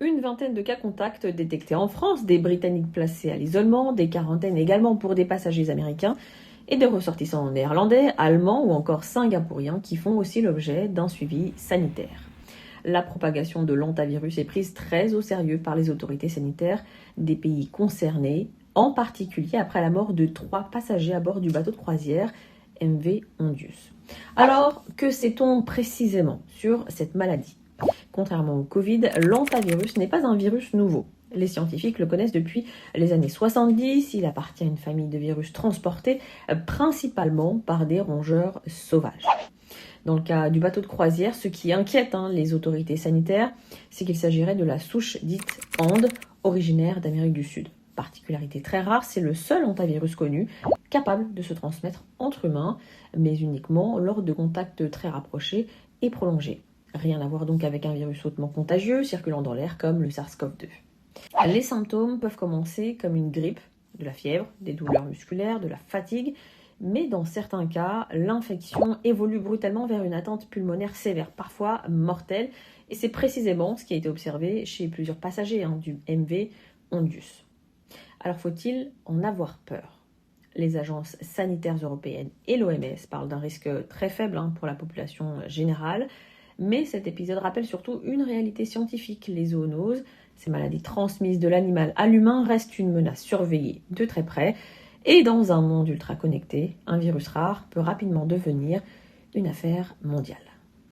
Une vingtaine de cas contacts détectés en France, des Britanniques placés à l'isolement, des quarantaines également pour des passagers américains et des ressortissants néerlandais, allemands ou encore singapouriens qui font aussi l'objet d'un suivi sanitaire. La propagation de l'hantavirus est prise très au sérieux par les autorités sanitaires des pays concernés, en particulier après la mort de 3 passagers à bord du bateau de croisière MV Ondius. Alors, que sait-on précisément sur cette maladie ? Contrairement au Covid, l'hantavirus n'est pas un virus nouveau. Les scientifiques le connaissent depuis les années 70. Il appartient à une famille de virus transportés principalement par des rongeurs sauvages. Dans le cas du bateau de croisière, ce qui inquiète les autorités sanitaires, c'est qu'il s'agirait de la souche dite Ande, originaire d'Amérique du Sud. Particularité très rare, c'est le seul hantavirus connu capable de se transmettre entre humains, mais uniquement lors de contacts très rapprochés et prolongés. Rien à voir donc avec un virus hautement contagieux circulant dans l'air comme le SARS-CoV-2. Les symptômes peuvent commencer comme une grippe, de la fièvre, des douleurs musculaires, de la fatigue, mais dans certains cas, l'infection évolue brutalement vers une atteinte pulmonaire sévère, parfois mortelle, et c'est précisément ce qui a été observé chez plusieurs passagers du MV Ondius. Alors faut-il en avoir peur ? Les agences sanitaires européennes et l'OMS parlent d'un risque très faible pour la population générale, mais cet épisode rappelle surtout une réalité scientifique. Les zoonoses, ces maladies transmises de l'animal à l'humain, restent une menace surveillée de très près. Et dans un monde ultra connecté, un virus rare peut rapidement devenir une affaire mondiale.